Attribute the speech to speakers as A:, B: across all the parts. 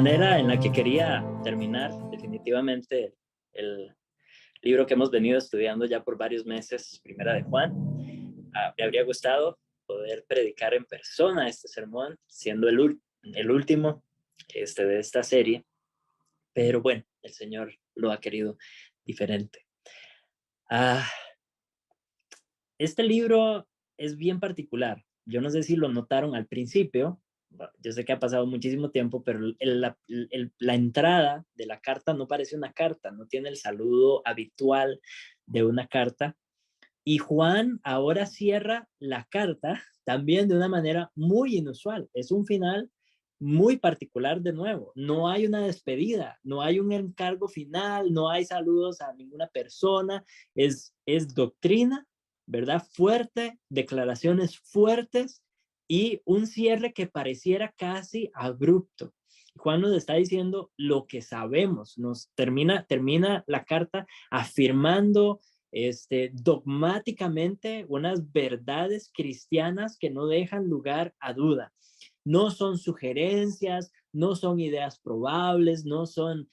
A: manera en la que quería terminar definitivamente el libro que hemos venido estudiando ya por varios meses, Primera de Juan. Me habría gustado poder predicar en persona este sermón, siendo el último de esta serie, pero bueno, el Señor lo ha querido diferente. Este libro es bien particular. Yo no sé si lo notaron al principio. Yo sé que ha pasado muchísimo tiempo, pero la entrada de la carta no parece una carta, no tiene el saludo habitual de una carta. Y Juan ahora cierra la carta también de una manera muy inusual. Es un final muy particular de nuevo. No hay una despedida, no hay un encargo final, no hay saludos a ninguna persona. Es doctrina, ¿verdad? Fuerte, declaraciones fuertes y un cierre que pareciera casi abrupto. Juan nos está diciendo lo que sabemos, nos termina la carta afirmando dogmáticamente unas verdades cristianas que no dejan lugar a duda. No son sugerencias, no son ideas probables, no son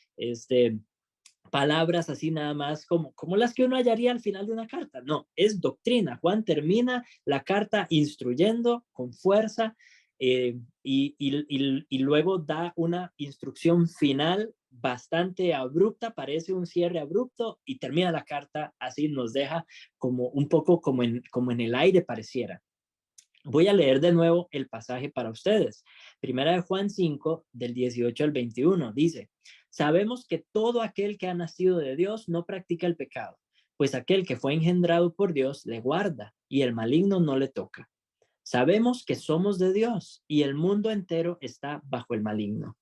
A: palabras así nada más como las que uno hallaría al final de una carta. No, es doctrina. Juan termina la carta instruyendo con fuerza y luego da una instrucción final bastante abrupta, parece un cierre abrupto y termina la carta así, nos deja como un poco como en el aire pareciera. Voy a leer de nuevo el pasaje para ustedes. Primera de Juan 5, del 18 al 21, dice: sabemos que todo aquel que ha nacido de Dios no practica el pecado, pues aquel que fue engendrado por Dios le guarda y el maligno no le toca. Sabemos que somos de Dios y el mundo entero está bajo el maligno.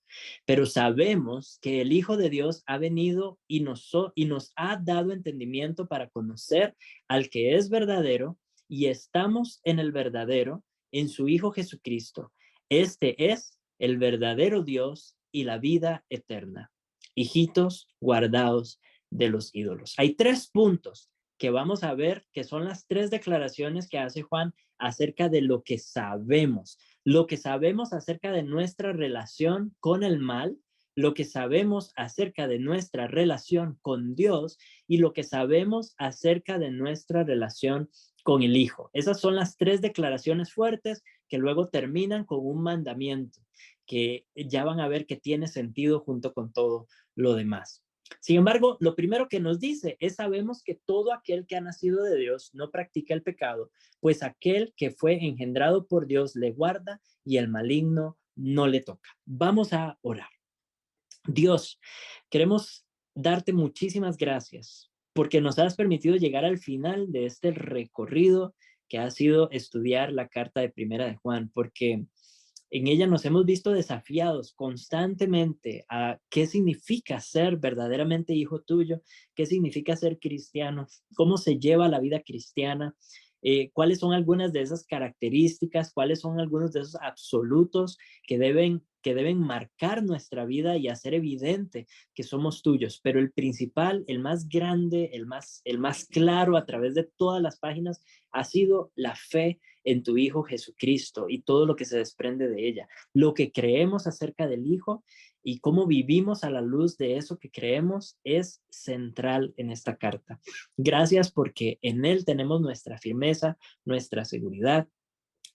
A: Pero sabemos que el Hijo de Dios ha venido y nos ha dado entendimiento para conocer al que es verdadero, y estamos en el verdadero, en su Hijo Jesucristo. Este es el verdadero Dios y la vida eterna. Hijitos guardados de los ídolos. Hay 3 puntos que vamos a ver, que son las 3 declaraciones que hace Juan acerca de lo que sabemos acerca de nuestra relación con el mal, lo que sabemos acerca de nuestra relación con Dios y lo que sabemos acerca de nuestra relación con el Hijo. Esas son las 3 declaraciones fuertes que luego terminan con un mandamiento que ya van a ver que tiene sentido junto con todo lo demás. Sin embargo, lo primero que nos dice es: sabemos que todo aquel que ha nacido de Dios no practica el pecado, pues aquel que fue engendrado por Dios le guarda y el maligno no le toca. Vamos a orar. Dios, queremos darte muchísimas gracias porque nos has permitido llegar al final de este recorrido que ha sido estudiar la carta de Primera de Juan, porque en ella nos hemos visto desafiados constantemente a qué significa ser verdaderamente hijo tuyo, qué significa ser cristiano, cómo se lleva la vida cristiana, cuáles son algunas de esas características, cuáles son algunos de esos absolutos que deben marcar nuestra vida y hacer evidente que somos tuyos. Pero el principal, el más grande, el más claro a través de todas las páginas ha sido la fe en tu Hijo Jesucristo y todo lo que se desprende de ella, lo que creemos acerca del Hijo y cómo vivimos a la luz de eso que creemos es central en esta carta. Gracias porque en Él tenemos nuestra firmeza, nuestra seguridad,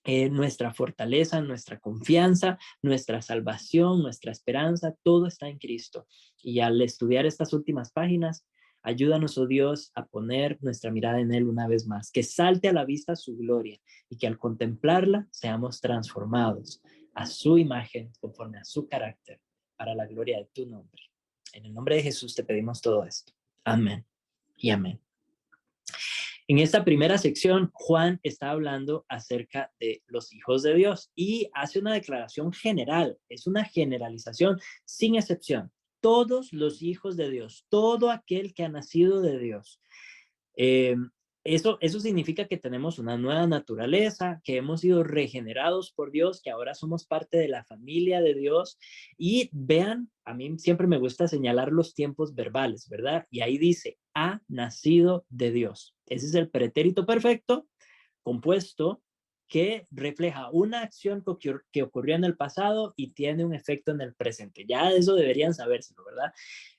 A: nuestra fortaleza, nuestra confianza, nuestra salvación, nuestra esperanza, todo está en Cristo. Y al estudiar estas últimas páginas, ayúdanos, oh Dios, a poner nuestra mirada en Él una vez más, que salte a la vista su gloria y que al contemplarla seamos transformados a su imagen, conforme a su carácter, para la gloria de tu nombre. En el nombre de Jesús te pedimos todo esto. Amén y amén. En esta primera sección, Juan está hablando acerca de los hijos de Dios y hace una declaración general, es una generalización sin excepción. Todos los hijos de Dios, todo aquel que ha nacido de Dios. Eh, eso significa que tenemos una nueva naturaleza, que hemos sido regenerados por Dios, que ahora somos parte de la familia de Dios. Y vean, a mí siempre me gusta señalar los tiempos verbales, ¿verdad? Y ahí dice, ha nacido de Dios. Ese es el pretérito perfecto compuesto que refleja una acción que ocurrió en el pasado y tiene un efecto en el presente. Ya eso deberían sabérselo, ¿verdad?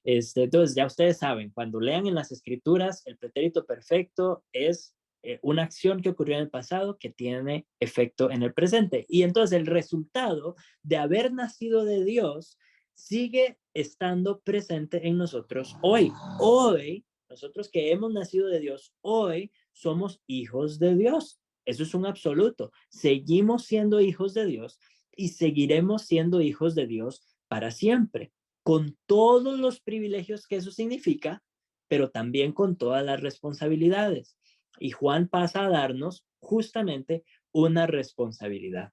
A: Entonces, ya ustedes saben, cuando lean en las escrituras, el pretérito perfecto es una acción que ocurrió en el pasado que tiene efecto en el presente. Y entonces el resultado de haber nacido de Dios sigue estando presente en nosotros hoy. Hoy, nosotros que hemos nacido de Dios, hoy somos hijos de Dios. Eso es un absoluto. Seguimos siendo hijos de Dios y seguiremos siendo hijos de Dios para siempre, con todos los privilegios que eso significa, pero también con todas las responsabilidades. Y Juan pasa a darnos justamente una responsabilidad.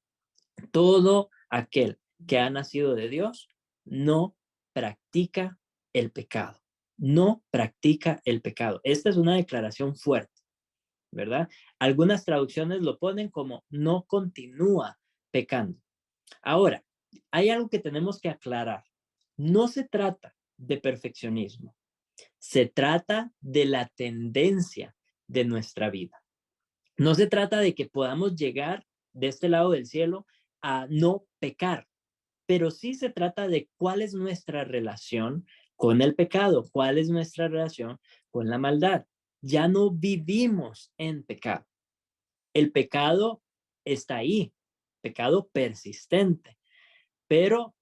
A: Todo aquel que ha nacido de Dios no practica el pecado. No practica el pecado. Esta es una declaración fuerte, ¿verdad? Algunas traducciones lo ponen como no continúa pecando. Ahora, hay algo que tenemos que aclarar. No se trata de perfeccionismo. Se trata de la tendencia de nuestra vida. No se trata de que podamos llegar de este lado del cielo a no pecar, pero sí se trata de cuál es nuestra relación con el pecado, cuál es nuestra relación con la maldad. Ya no vivimos en pecado. El pecado está ahí, pecado persistente, pero,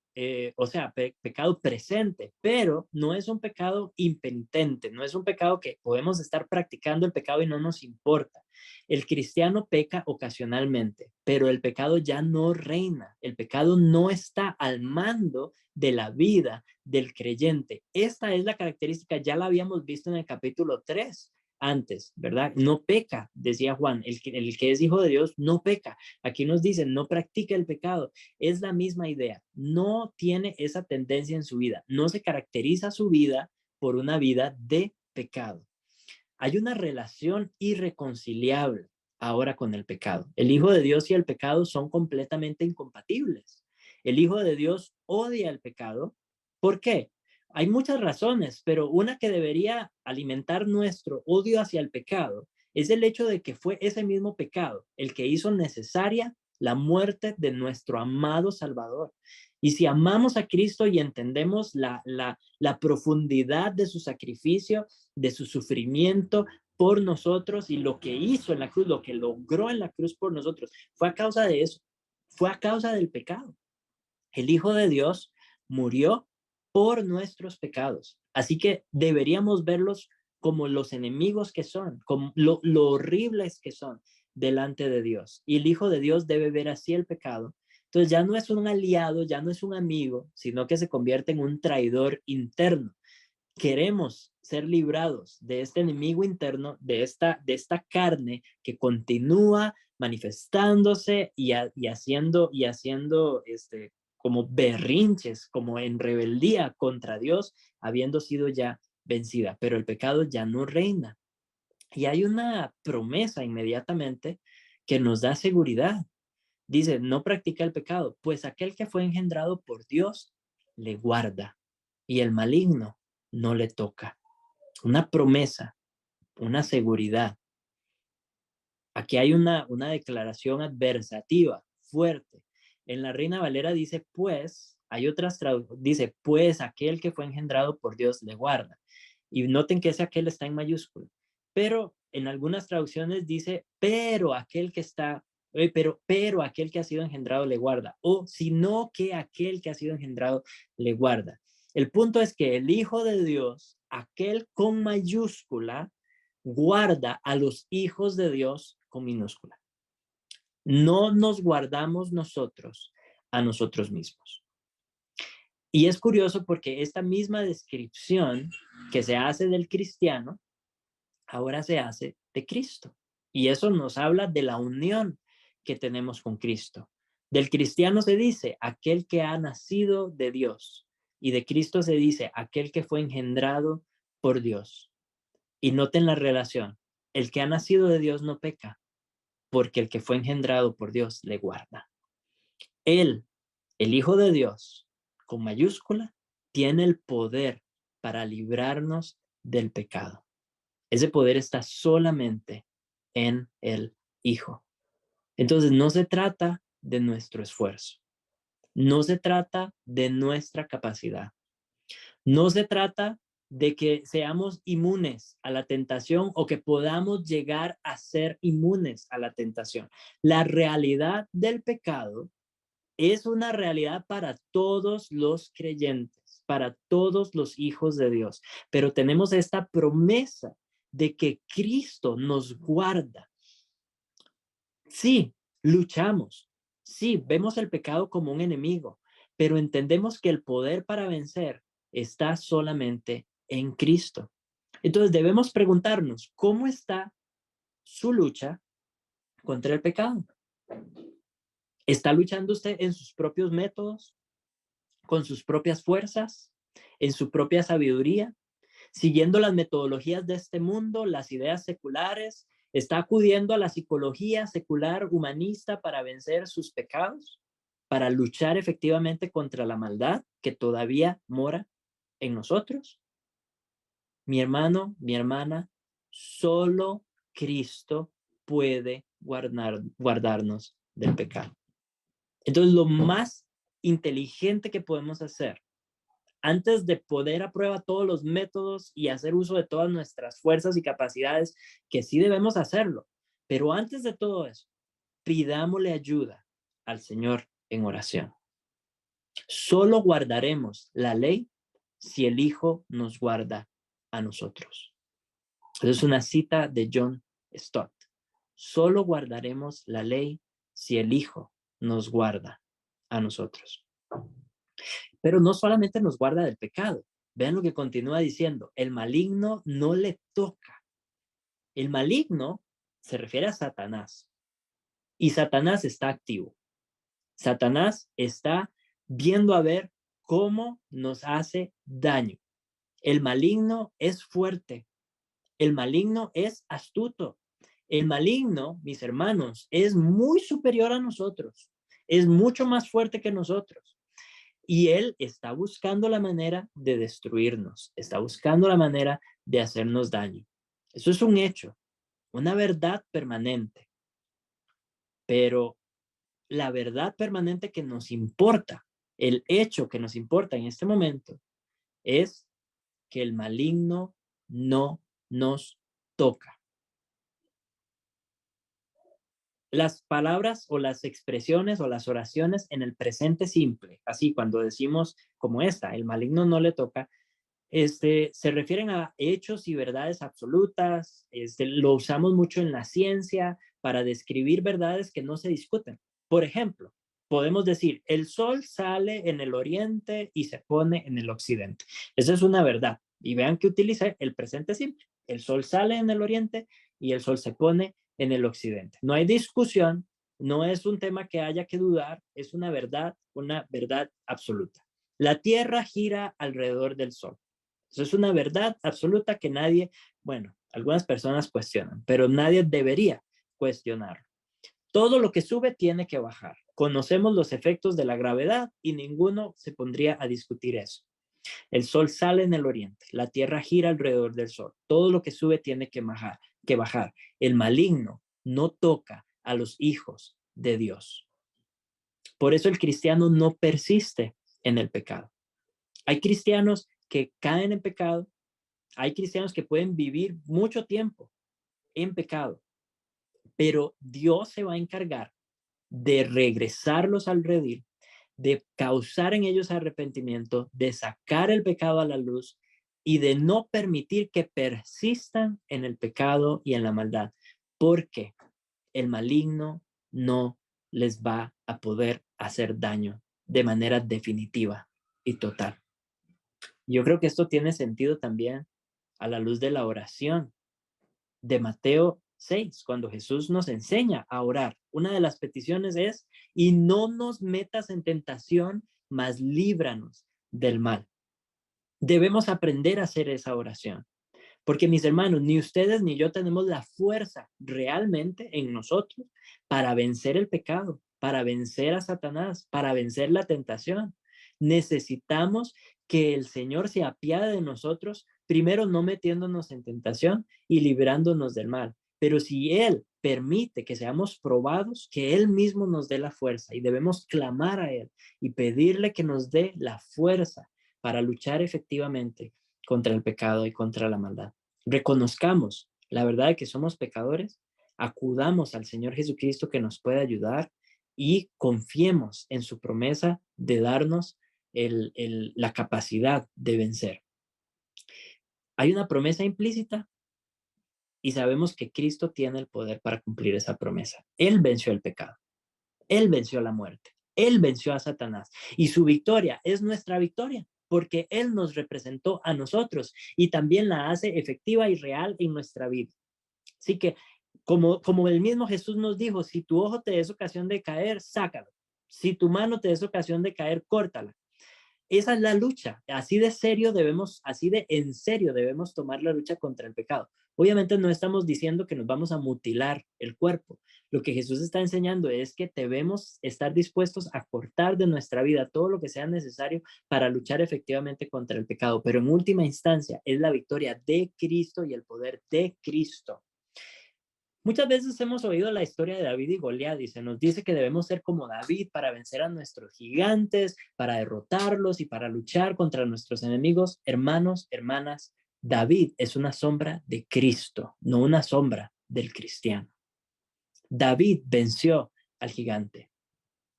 A: o sea, pecado presente, pero no es un pecado impenitente, no es un pecado que podemos estar practicando el pecado y no nos importa. El cristiano peca ocasionalmente, pero el pecado ya no reina, el pecado no está al mando de la vida del creyente. Esta es la característica, ya la habíamos visto en el capítulo 3 antes, ¿verdad? No peca, decía Juan, el que es hijo de Dios no peca. Aquí nos dicen, no practica el pecado. Es la misma idea. No tiene esa tendencia en su vida. No se caracteriza su vida por una vida de pecado. Hay una relación irreconciliable ahora con el pecado. El Hijo de Dios y el pecado son completamente incompatibles. El Hijo de Dios odia el pecado. ¿Por qué? Hay muchas razones, pero una que debería alimentar nuestro odio hacia el pecado es el hecho de que fue ese mismo pecado el que hizo necesaria la muerte de nuestro amado Salvador. Y si amamos a Cristo y entendemos la profundidad de su sacrificio, de su sufrimiento por nosotros y lo que hizo en la cruz, lo que logró en la cruz por nosotros, fue a causa de eso, fue a causa del pecado. El Hijo de Dios murió por nuestros pecados. Así que deberíamos verlos como los enemigos que son, como lo horribles que son delante de Dios. Y el Hijo de Dios debe ver así el pecado. Entonces ya no es un aliado, ya no es un amigo, sino que se convierte en un traidor interno. Queremos ser librados de este enemigo interno, de esta carne que continúa manifestándose y haciendo como berrinches, como en rebeldía contra Dios, habiendo sido ya vencida. Pero el pecado ya no reina. Y hay una promesa inmediatamente que nos da seguridad. Dice, no practica el pecado, pues aquel que fue engendrado por Dios le guarda y el maligno no le toca. Una promesa, una seguridad. Aquí hay una declaración adversativa fuerte. En la Reina Valera dice, pues, hay otras dice, pues aquel que fue engendrado por Dios le guarda. Y noten que ese aquel está en mayúscula. Pero en algunas traducciones dice, pero aquel que está, pero aquel que ha sido engendrado le guarda. O sino que aquel que ha sido engendrado le guarda. El punto es que el Hijo de Dios, aquel con mayúscula, guarda a los hijos de Dios con minúscula. No nos guardamos nosotros a nosotros mismos. Y es curioso porque esta misma descripción que se hace del cristiano, ahora se hace de Cristo. Y eso nos habla de la unión que tenemos con Cristo. Del cristiano se dice aquel que ha nacido de Dios. Y de Cristo se dice aquel que fue engendrado por Dios. Y noten la relación. El que ha nacido de Dios no peca, porque el que fue engendrado por Dios le guarda. Él, el Hijo de Dios, con mayúscula, tiene el poder para librarnos del pecado. Ese poder está solamente en el Hijo. Entonces, no se trata de nuestro esfuerzo, no se trata de nuestra capacidad, no se trata de que seamos inmunes a la tentación o que podamos llegar a ser inmunes a la tentación. La realidad del pecado es una realidad para todos los creyentes, para todos los hijos de Dios, pero tenemos esta promesa de que Cristo nos guarda. Sí, luchamos, sí, vemos el pecado como un enemigo, pero entendemos que el poder para vencer está solamente en Cristo. Entonces debemos preguntarnos, ¿cómo está su lucha contra el pecado? ¿Está luchando usted en sus propios métodos, con sus propias fuerzas, en su propia sabiduría, siguiendo las metodologías de este mundo, las ideas seculares? ¿Está acudiendo a la psicología secular humanista para vencer sus pecados, para luchar efectivamente contra la maldad que todavía mora en nosotros? Mi hermano, mi hermana, solo Cristo puede guardarnos del pecado. Entonces, lo más inteligente que podemos hacer antes de poder a prueba todos los métodos y hacer uso de todas nuestras fuerzas y capacidades, que sí debemos hacerlo, pero antes de todo eso, pidámosle ayuda al Señor en oración. Solo guardaremos la ley si el Hijo nos guarda a nosotros. Esa es una cita de John Stott. Solo guardaremos la ley si el Hijo nos guarda a nosotros. Pero no solamente nos guarda del pecado. Vean lo que continúa diciendo. El maligno no le toca. El maligno se refiere a Satanás. Y Satanás está activo. Satanás está viendo a ver cómo nos hace daño. El maligno es fuerte. El maligno es astuto. El maligno, mis hermanos, es muy superior a nosotros. Es mucho más fuerte que nosotros. Y él está buscando la manera de destruirnos, está buscando la manera de hacernos daño. Eso es un hecho, una verdad permanente. Pero la verdad permanente que nos importa, el hecho que nos importa en este momento, es que el maligno no nos toca. Las palabras o las expresiones o las oraciones en el presente simple, así cuando decimos como esta, el maligno no le toca, se refieren a hechos y verdades absolutas. Lo usamos mucho en la ciencia para describir verdades que no se discuten. Por ejemplo, podemos decir, el sol sale en el oriente y se pone en el occidente. Esa es una verdad. Y vean que utilicé el presente simple. El sol sale en el oriente y el sol se pone en el occidente. No hay discusión, no es un tema que haya que dudar, es una verdad absoluta. La Tierra gira alrededor del sol. Eso es una verdad absoluta que nadie, bueno, algunas personas cuestionan, pero nadie debería cuestionar. Todo lo que sube tiene que bajar. Conocemos los efectos de la gravedad y ninguno se pondría a discutir eso. El sol sale en el oriente, la tierra gira alrededor del sol. Todo lo que sube tiene que bajar. El maligno no toca a los hijos de Dios. Por eso el cristiano no persiste en el pecado. Hay cristianos que caen en pecado, hay cristianos que pueden vivir mucho tiempo en pecado, pero Dios se va a encargar de regresarlos al redil, de causar en ellos arrepentimiento, de sacar el pecado a la luz y de no permitir que persistan en el pecado y en la maldad, porque el maligno no les va a poder hacer daño de manera definitiva y total. Yo creo que esto tiene sentido también a la luz de la oración de Mateo 6, cuando Jesús nos enseña a orar. Una de las peticiones es, y no nos metas en tentación, mas líbranos del mal. Debemos aprender a hacer esa oración, porque mis hermanos, ni ustedes ni yo tenemos la fuerza realmente en nosotros para vencer el pecado, para vencer a Satanás, para vencer la tentación. Necesitamos que el Señor se apiade de nosotros, primero no metiéndonos en tentación y librándonos del mal. Pero si Él permite que seamos probados, que Él mismo nos dé la fuerza y debemos clamar a Él y pedirle que nos dé la fuerza para luchar efectivamente contra el pecado y contra la maldad. Reconozcamos la verdad de que somos pecadores, acudamos al Señor Jesucristo que nos puede ayudar y confiemos en su promesa de darnos la capacidad de vencer. Hay una promesa implícita y sabemos que Cristo tiene el poder para cumplir esa promesa. Él venció el pecado, Él venció la muerte, Él venció a Satanás y su victoria es nuestra victoria porque Él nos representó a nosotros y también la hace efectiva y real en nuestra vida. Así que, como el mismo Jesús nos dijo, si tu ojo te es ocasión de caer, sácalo. Si tu mano te es ocasión de caer, córtala. Esa es la lucha. Así de en serio debemos tomar la lucha contra el pecado. Obviamente no estamos diciendo que nos vamos a mutilar el cuerpo. Lo que Jesús está enseñando es que debemos estar dispuestos a cortar de nuestra vida todo lo que sea necesario para luchar efectivamente contra el pecado. Pero en última instancia es la victoria de Cristo y el poder de Cristo. Muchas veces hemos oído la historia de David y Goliat y se nos dice que debemos ser como David para vencer a nuestros gigantes, para derrotarlos y para luchar contra nuestros enemigos. Hermanos, hermanas, David es una sombra de Cristo, no una sombra del cristiano. David venció al gigante.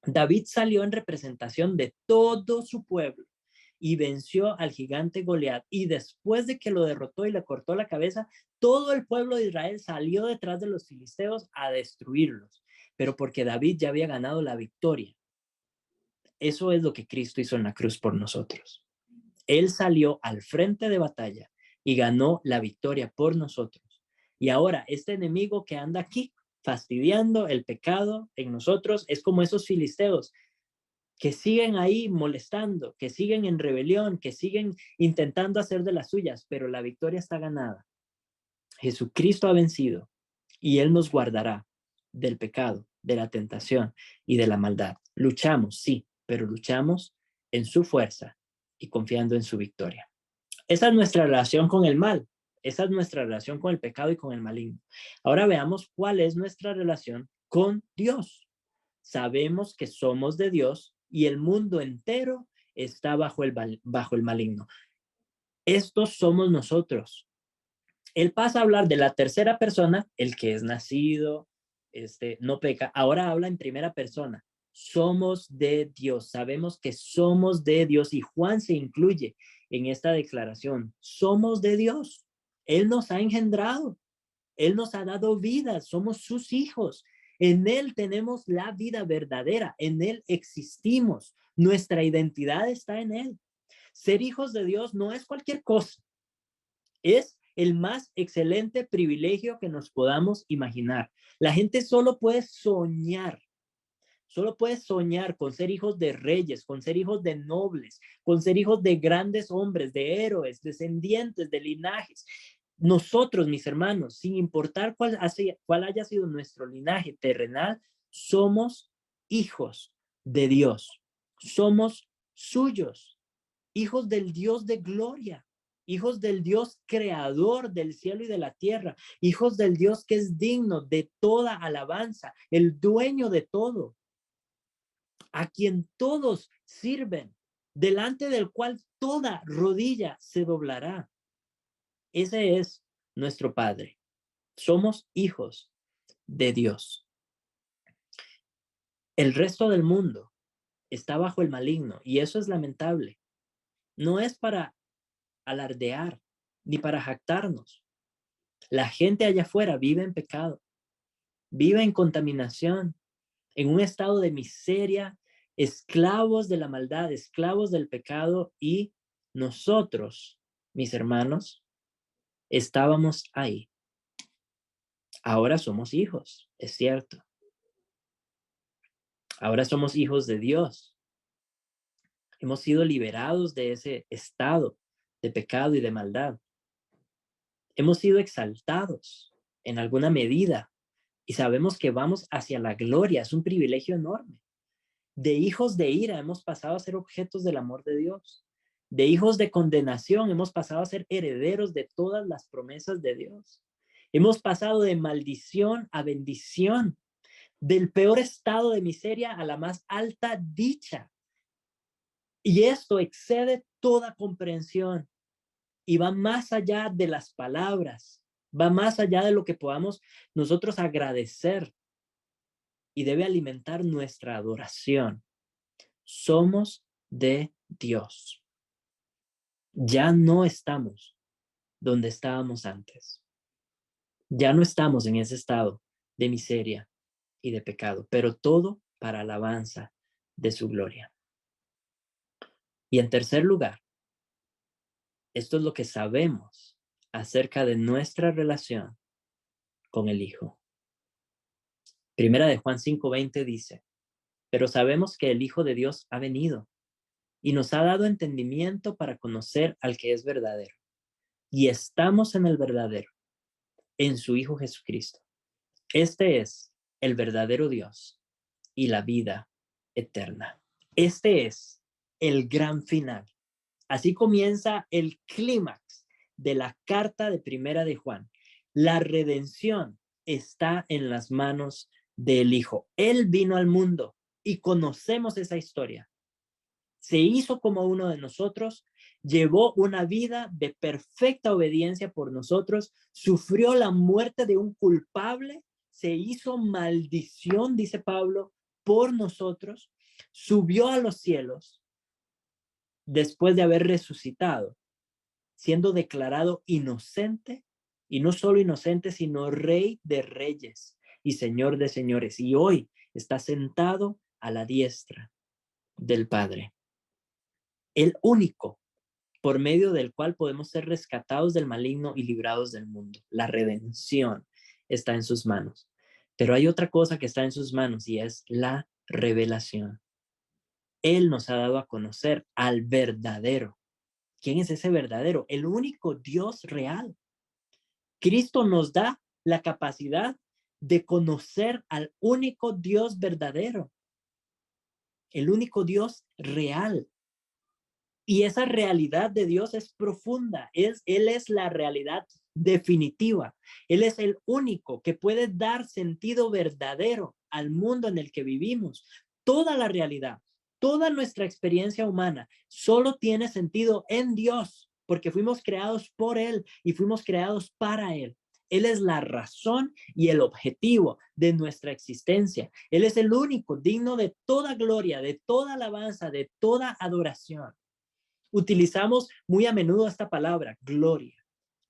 A: David salió en representación de todo su pueblo y venció al gigante Goliat. Y después de que lo derrotó y le cortó la cabeza, todo el pueblo de Israel salió detrás de los filisteos a destruirlos. Pero porque David ya había ganado la victoria. Eso es lo que Cristo hizo en la cruz por nosotros. Él salió al frente de batalla y ganó la victoria por nosotros. Y ahora este enemigo que anda aquí fastidiando el pecado en nosotros es como esos filisteos que siguen ahí molestando, que siguen en rebelión, que siguen intentando hacer de las suyas, pero la victoria está ganada. Jesucristo ha vencido y Él nos guardará del pecado, de la tentación y de la maldad. Luchamos, sí, pero luchamos en su fuerza y confiando en su victoria. Esa es nuestra relación con el mal. Esa es nuestra relación con el pecado y con el maligno. Ahora veamos cuál es nuestra relación con Dios. Sabemos que somos de Dios y el mundo entero está bajo el maligno. Estos somos nosotros. Él pasa a hablar de la tercera persona, el que es nacido, no peca. Ahora habla en primera persona. Somos de Dios. Sabemos que somos de Dios y Juan se incluye en esta declaración. Somos de Dios. Él nos ha engendrado. Él nos ha dado vida. Somos sus hijos. En Él tenemos la vida verdadera. En Él existimos. Nuestra identidad está en Él. Ser hijos de Dios no es cualquier cosa. Es el más excelente privilegio que nos podamos imaginar. La gente solo puede soñar con ser hijos de reyes, con ser hijos de nobles, con ser hijos de grandes hombres, de héroes, descendientes, de linajes. Nosotros, mis hermanos, sin importar cuál haya sido nuestro linaje terrenal, somos hijos de Dios. Somos suyos, hijos del Dios de gloria, hijos del Dios creador del cielo y de la tierra, hijos del Dios que es digno de toda alabanza, el dueño de todo, a quien todos sirven, delante del cual toda rodilla se doblará. Ese es nuestro Padre. Somos hijos de Dios. El resto del mundo está bajo el maligno y eso es lamentable. No es para alardear ni para jactarnos. La gente allá afuera vive en pecado, vive en contaminación, en un estado de miseria, esclavos de la maldad, esclavos del pecado, y nosotros, mis hermanos, estábamos ahí. Ahora somos hijos, es cierto. Ahora somos hijos de Dios. Hemos sido liberados de ese estado de pecado y de maldad. Hemos sido exaltados en alguna medida y sabemos que vamos hacia la gloria. Es un privilegio enorme. De hijos de ira hemos pasado a ser objetos del amor de Dios. De hijos de condenación hemos pasado a ser herederos de todas las promesas de Dios. Hemos pasado de maldición a bendición, del peor estado de miseria a la más alta dicha. Y esto excede toda comprensión y va más allá de las palabras, va más allá de lo que podamos nosotros agradecer y debe alimentar nuestra adoración. Somos de Dios. Ya no estamos donde estábamos antes. Ya no estamos en ese estado de miseria y de pecado, pero todo para alabanza de su gloria. Y en tercer lugar, esto es lo que sabemos acerca de nuestra relación con el Hijo. Primera de Juan 5:20 dice, pero sabemos que el Hijo de Dios ha venido y nos ha dado entendimiento para conocer al que es verdadero. Y estamos en el verdadero, en su Hijo Jesucristo. Este es el verdadero Dios y la vida eterna. Este es el gran final. Así comienza el clímax de la carta de Primera de Juan. La redención está en las manos del Hijo. Él vino al mundo y conocemos esa historia. Se hizo como uno de nosotros, llevó una vida de perfecta obediencia por nosotros, sufrió la muerte de un culpable, se hizo maldición, dice Pablo, por nosotros, subió a los cielos después de haber resucitado, siendo declarado inocente, y no solo inocente, sino Rey de reyes y Señor de señores. Y hoy está sentado a la diestra del Padre. El único por medio del cual podemos ser rescatados del maligno y librados del mundo. La redención está en sus manos. Pero hay otra cosa que está en sus manos y es la revelación. Él nos ha dado a conocer al verdadero. ¿Quién es ese verdadero? El único Dios real. Cristo nos da la capacidad de conocer al único Dios verdadero, el único Dios real. Y esa realidad de Dios es profunda. Él es la realidad definitiva. Él es el único que puede dar sentido verdadero al mundo en el que vivimos. Toda la realidad, toda nuestra experiencia humana solo tiene sentido en Dios, porque fuimos creados por Él y fuimos creados para Él. Él es la razón y el objetivo de nuestra existencia. Él es el único digno de toda gloria, de toda alabanza, de toda adoración. Utilizamos muy a menudo esta palabra, gloria.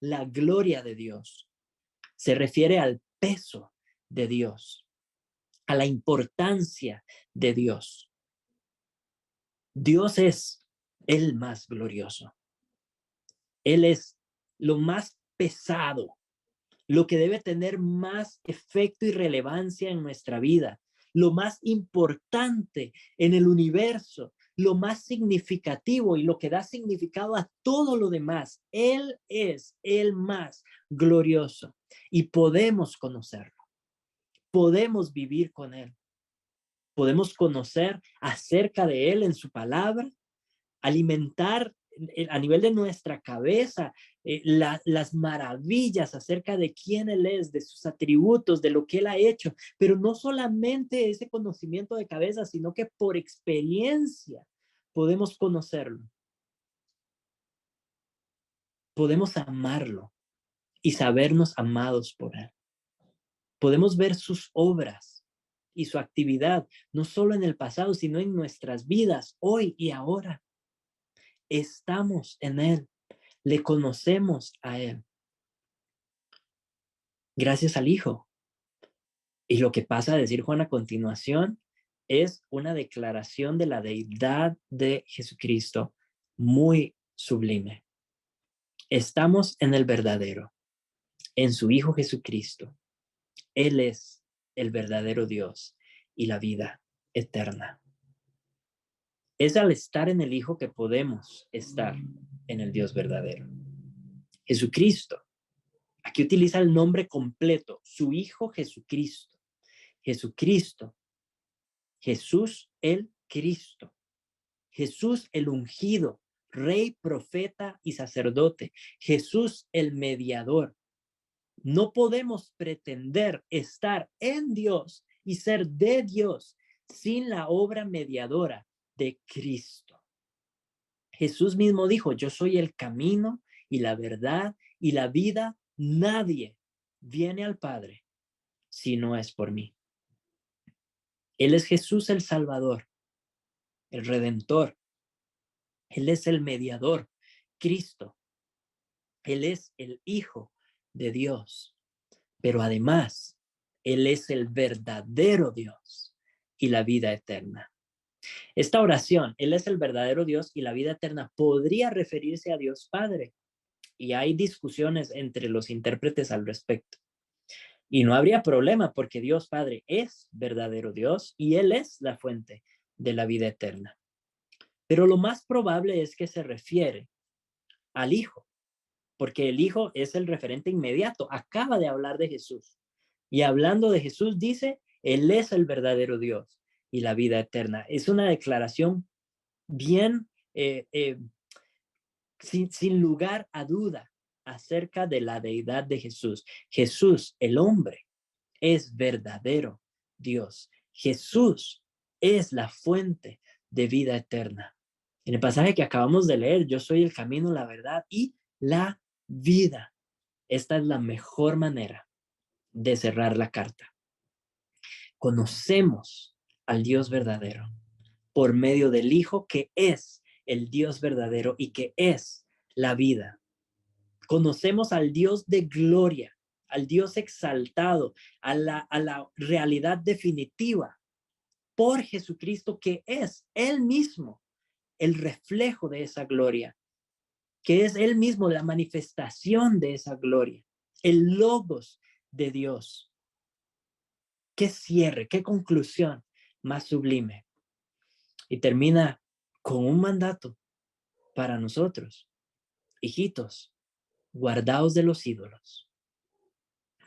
A: La gloria de Dios se refiere al peso de Dios, a la importancia de Dios. Dios es el más glorioso. Él es lo más pesado, lo que debe tener más efecto y relevancia en nuestra vida, lo más importante en el universo, lo más significativo y lo que da significado a todo lo demás. Él es el más glorioso y podemos conocerlo, podemos vivir con él, podemos conocer acerca de él en su palabra, alimentar a nivel de nuestra cabeza las maravillas acerca de quién Él es, de sus atributos, de lo que Él ha hecho, pero no solamente ese conocimiento de cabeza, sino que por experiencia podemos conocerlo, podemos amarlo y sabernos amados por Él. Podemos ver sus obras y su actividad, no solo en el pasado, sino en nuestras vidas, hoy y ahora. Estamos en Él. Le conocemos a Él gracias al Hijo. Y lo que pasa a decir Juan a continuación es una declaración de la deidad de Jesucristo muy sublime. Estamos en el verdadero, en su Hijo Jesucristo. Él es el verdadero Dios y la vida eterna. Es al estar en el Hijo que podemos estar en el Dios verdadero. Jesucristo. Aquí utiliza el nombre completo, su Hijo Jesucristo. Jesucristo, Jesús el Cristo, Jesús el ungido, Rey, profeta y sacerdote, Jesús el mediador, No podemos pretender estar en Dios y ser de Dios sin la obra mediadora de Cristo. Jesús mismo dijo, yo soy el camino y la verdad y la vida. Nadie viene al Padre si no es por mí. Él es Jesús el Salvador, el Redentor. Él es el mediador, Cristo. Él es el Hijo de Dios. Pero además, Él es el verdadero Dios y la vida eterna. Esta oración, Él es el verdadero Dios y la vida eterna, podría referirse a Dios Padre. Y hay discusiones entre los intérpretes al respecto. Y no habría problema porque Dios Padre es verdadero Dios y Él es la fuente de la vida eterna. Pero lo más probable es que se refiere al Hijo, porque el Hijo es el referente inmediato. Acaba de hablar de Jesús. Y hablando de Jesús dice, Él es el verdadero Dios y la vida eterna. Es una declaración bien, sin lugar a duda, acerca de la deidad de Jesús. Jesús, el hombre, es verdadero Dios. Jesús es la fuente de vida eterna. En el pasaje que acabamos de leer, yo soy el camino, la verdad y la vida. Esta es la mejor manera de cerrar la carta. Conocemos al Dios verdadero por medio del Hijo que es el Dios verdadero y que es la vida. Conocemos al Dios de gloria, al Dios exaltado, a la realidad definitiva por Jesucristo, que es Él mismo el reflejo de esa gloria, que es Él mismo la manifestación de esa gloria, el logos de Dios. Qué cierre, qué conclusión más sublime. Y termina con un mandato para nosotros. Hijitos, guardaos de los ídolos.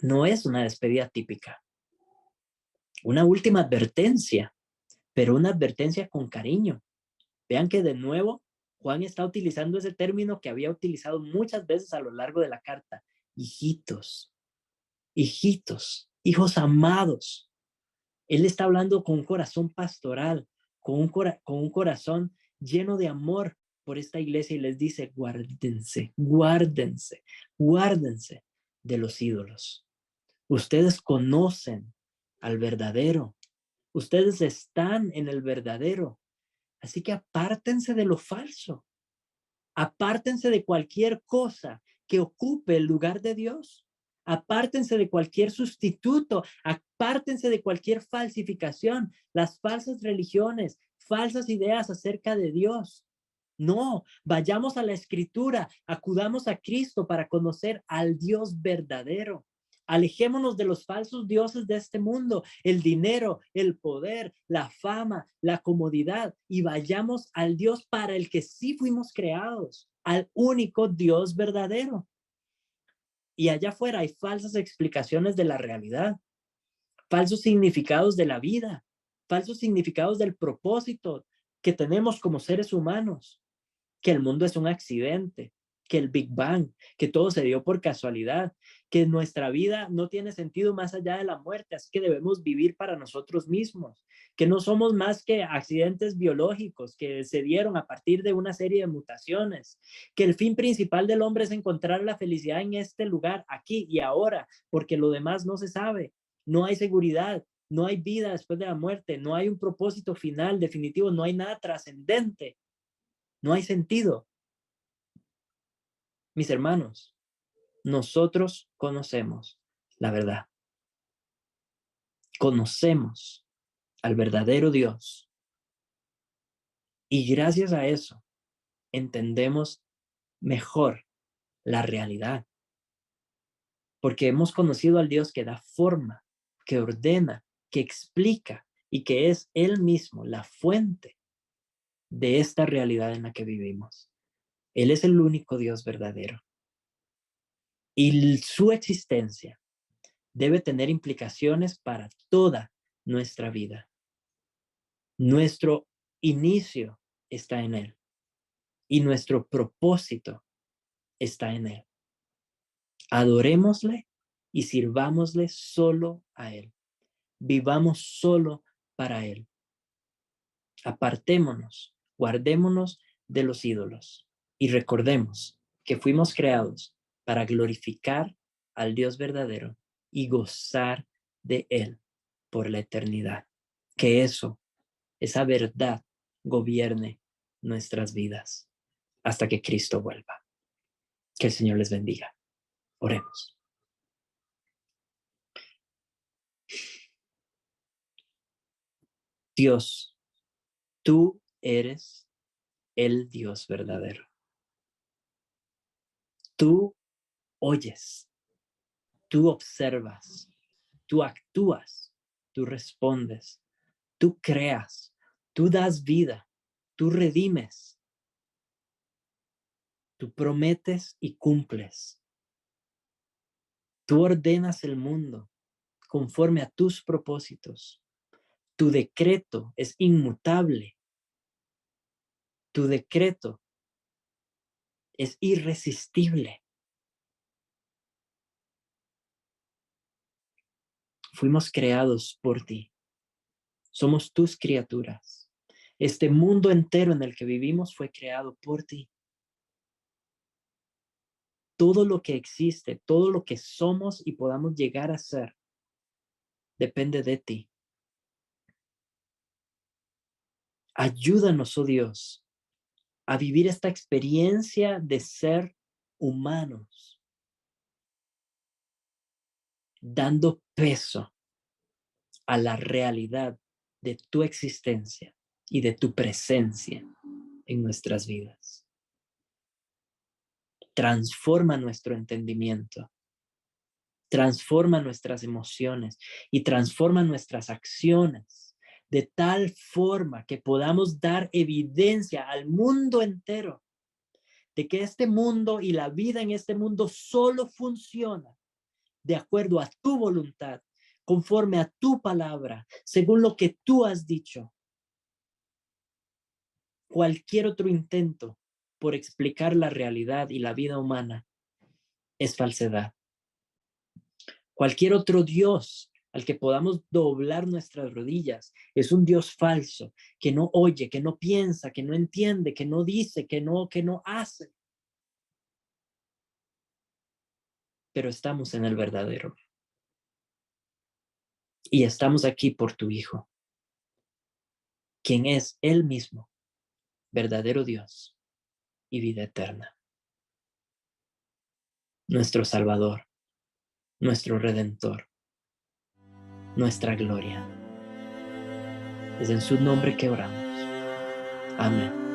A: No es una despedida típica. Una última advertencia, pero una advertencia con cariño. Vean que de nuevo Juan está utilizando ese término que había utilizado muchas veces a lo largo de la carta. Hijitos, hijitos, hijos amados. Él está hablando con un corazón pastoral, con un corazón lleno de amor por esta iglesia y les dice, guárdense, guárdense, guárdense de los ídolos. Ustedes conocen al verdadero. Ustedes están en el verdadero. Así que apártense de lo falso. Apártense de cualquier cosa que ocupe el lugar de Dios. Apártense de cualquier sustituto. Apártense de cualquier falsificación. Las falsas religiones, falsas ideas acerca de Dios. No, vayamos a la Escritura, acudamos a Cristo para conocer al Dios verdadero. Alejémonos de los falsos dioses de este mundo, el dinero, el poder, la fama, la comodidad, y vayamos al Dios para el que sí fuimos creados, al único Dios verdadero. Y allá afuera hay falsas explicaciones de la realidad, falsos significados de la vida, falsos significados del propósito que tenemos como seres humanos, que el mundo es un accidente, que el Big Bang, que todo se dio por casualidad, que nuestra vida no tiene sentido más allá de la muerte, así que debemos vivir para nosotros mismos, que no somos más que accidentes biológicos que se dieron a partir de una serie de mutaciones, que el fin principal del hombre es encontrar la felicidad en este lugar, aquí y ahora, porque lo demás no se sabe, no hay seguridad, no hay vida después de la muerte, no hay un propósito final definitivo, no hay nada trascendente. No hay sentido. Mis hermanos, nosotros conocemos la verdad. Conocemos al verdadero Dios. Y gracias a eso entendemos mejor la realidad. Porque hemos conocido al Dios que da forma, que ordena, que explica y que es Él mismo la fuente de esta realidad en la que vivimos. Él es el único Dios verdadero. Y su existencia debe tener implicaciones para toda nuestra vida. Nuestro inicio está en Él y nuestro propósito está en Él. Adorémosle y sirvámosle solo a Él. Vivamos solo para Él. Apartémonos, guardémonos de los ídolos y recordemos que fuimos creados para glorificar al Dios verdadero y gozar de Él por la eternidad. Que esa verdad gobierne nuestras vidas hasta que Cristo vuelva. Que el Señor les bendiga. Oremos. Dios, tú eres el Dios verdadero. Tú oyes, tú observas, tú actúas, tú respondes, tú creas, tú das vida, tú redimes, tú prometes y cumples. Tú ordenas el mundo conforme a tus propósitos. Tu decreto es inmutable. Tu decreto es irresistible. Fuimos creados por ti. Somos tus criaturas. Este mundo entero en el que vivimos fue creado por ti. Todo lo que existe, todo lo que somos y podamos llegar a ser, depende de ti. Ayúdanos, oh Dios, a vivir esta experiencia de ser humanos, dando peso a la realidad de tu existencia y de tu presencia en nuestras vidas. Transforma nuestro entendimiento, transforma nuestras emociones y transforma nuestras acciones de tal forma que podamos dar evidencia al mundo entero de que este mundo y la vida en este mundo solo funciona de acuerdo a tu voluntad, conforme a tu palabra, según lo que tú has dicho. Cualquier otro intento por explicar la realidad y la vida humana es falsedad. Cualquier otro Dios al que podamos doblar nuestras rodillas es un Dios falso, que no oye, que no piensa, que no entiende, que no dice, que no hace. Pero estamos en el verdadero. Y estamos aquí por tu Hijo, quien es Él mismo, verdadero Dios y vida eterna. Nuestro Salvador, nuestro Redentor, nuestra gloria. Es en su nombre que oramos. Amén.